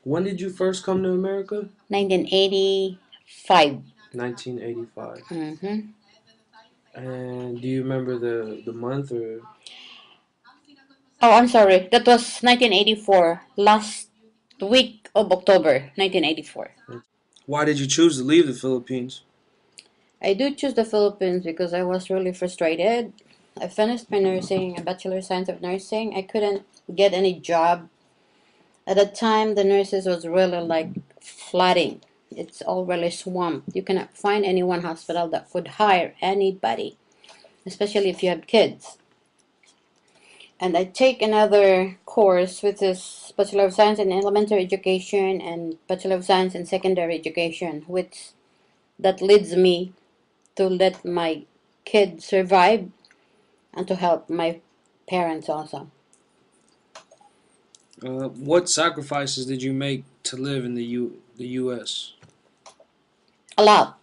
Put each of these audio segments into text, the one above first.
When did you first come to America? 1985. 1985. Mm-hmm. And do you remember the month or? Oh, I'm sorry. That was 1984. Last week of October, 1984. Why did you choose to leave the Philippines? I do choose the Philippines because I was really frustrated. I finished my nursing, a Bachelor of Science of Nursing. I couldn't get any job. At that time, the nurses was really like flooding. It's all really swamped. You cannot find any one hospital that could hire anybody, especially if you have kids. And I take another course, which is Bachelor of Science in Elementary Education and Bachelor of Science in Secondary Education, which that leads me to let my kids survive and to help my parents also. What sacrifices did you make to live in the U.S.? A lot.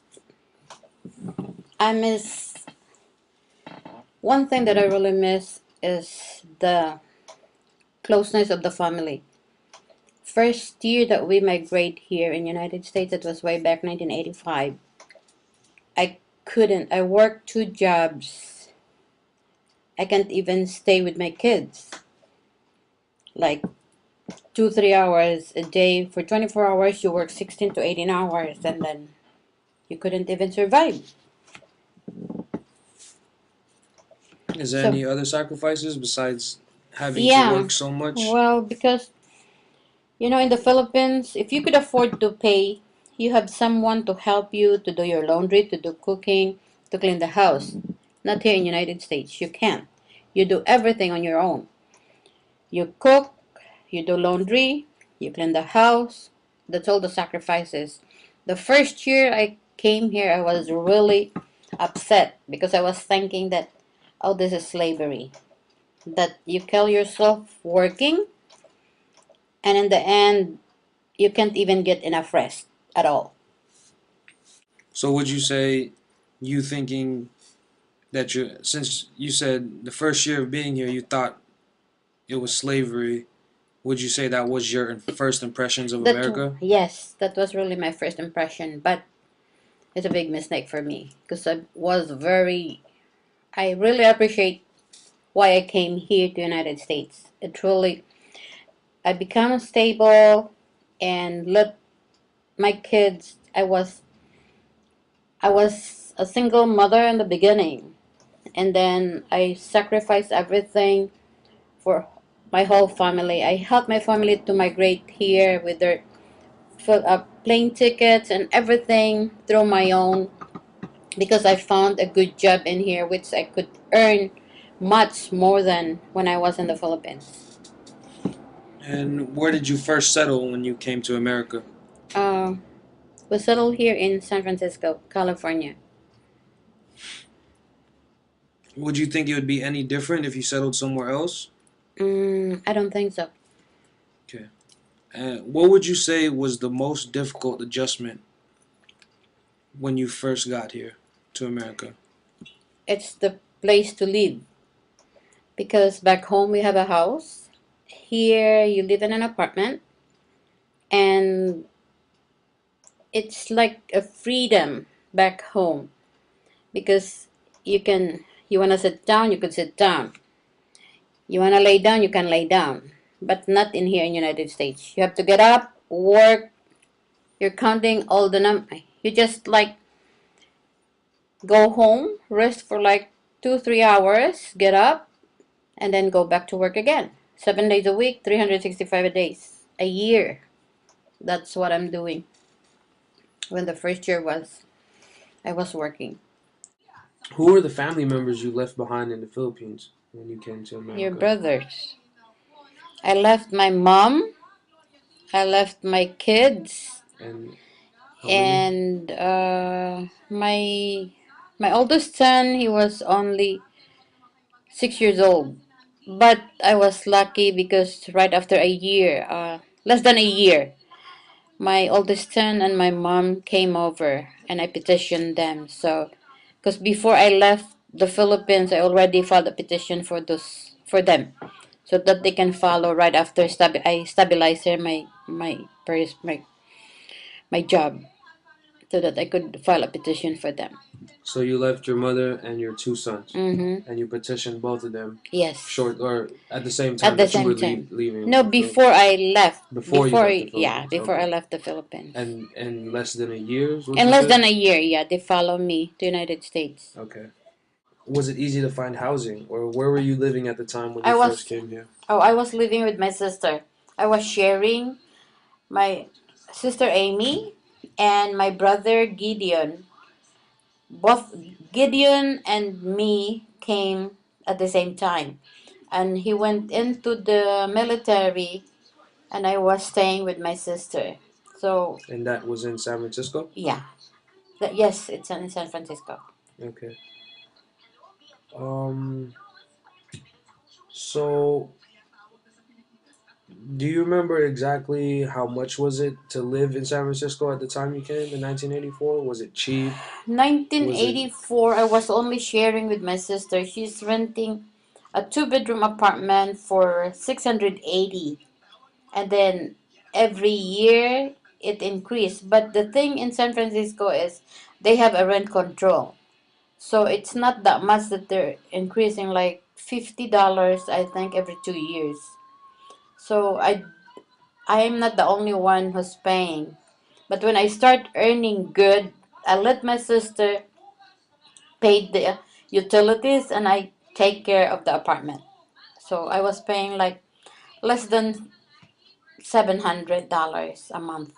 I miss one thing that I really miss is the closeness of the family. First year that we migrate here in United States, it was way back 1985. I couldn't. I worked two jobs. I can't even stay with my kids. Like 2 3 hours a day for 24 hours, you work 16 to 18 hours, and then you couldn't even survive. Is there So any other sacrifices besides having to yeah, work so much? well, because in the Philippines, if you could afford to pay, you have someone to help you to do your laundry, to do cooking, to clean the house. Not here in United States, you can't. You do everything on your own. You cook, you do laundry, you clean the house. That's all the sacrifices. The first year I came here, I was really upset because I was thinking that, oh, this is slavery. That you kill yourself working, and in the end, you can't even get enough rest at all. So would you say you thinking that you since you said the first year of being here you thought it was slavery, would you say that was your first impressions of That America? yes, that was really my first impression, but it's a big mistake for me because I really appreciate why I came here to United States. It really I become stable and let my kids. I was a single mother in the beginning, and then I sacrificed everything for my whole family. I helped my family to migrate here with their plane tickets and everything through my own because I found a good job in here which I could earn much more than when I was in the Philippines. And where did you first settle when you came to America? Uh, we settled here in San Francisco, California. Would you think it would be any different if you settled somewhere else? I don't think so. Okay. And what would you say was the most difficult adjustment when you first got here to America? It's the place to live because back home we have a house. Here you live in an apartment and it's like a freedom back home because you want to sit down, you could sit down. You want to lay down, you can lay down. But not in here in United States. You have to get up, work, you're counting all the you just like go home, rest for like 2 3 hours, get up, and then go back to work again. 7 days a week, 365 days a year. That's what I'm doing. When the first year was, I was working. Who are the family members you left behind in the Philippines when you came to Your America? brothers. I left my mom. I left my kids, And how many? and my oldest son. He was only 6 years old, but I was lucky because right after a year, less than a year, my oldest son and my mom came over and I petitioned them. So, because before I left the Philippines, I already filed a petition for them, so that they can follow right after I stabilize here my job so that I could file a petition for them. So you left your mother and your two sons, Mm-hmm. and you petitioned both of them Yes. short or at the same At time the that you same were time. leaving No, the before Philippines. I left. Before you left the Yeah, Philippines, before I okay. left the Philippines. And in less than a year, is what In you less said? than a year, yeah, they follow me to United States. Okay. Was it easy to find housing, or where were you living at the time when you I first was came here? I was living with my sister. I was sharing my sister Amy and my brother Gideon. Both Gideon and me came at the same time. And he went into the military and I was staying with my sister. So, And that was in San Francisco? yeah. Yes, it's in San Francisco. Okay. Um, so do you remember exactly how much was it to live in San Francisco at the time you came in 1984? Was it cheap? Was it 1984, I was only sharing with my sister. She's renting a two-bedroom apartment for 680. And then every year it increased. But the thing in San Francisco is they have a rent control. So it's not that much that they're increasing, like $50 I think every 2 years. So I am not the only one who's paying. But when I start earning good, I let my sister pay the utilities and I take care of the apartment. So I was paying like less than $700 a month.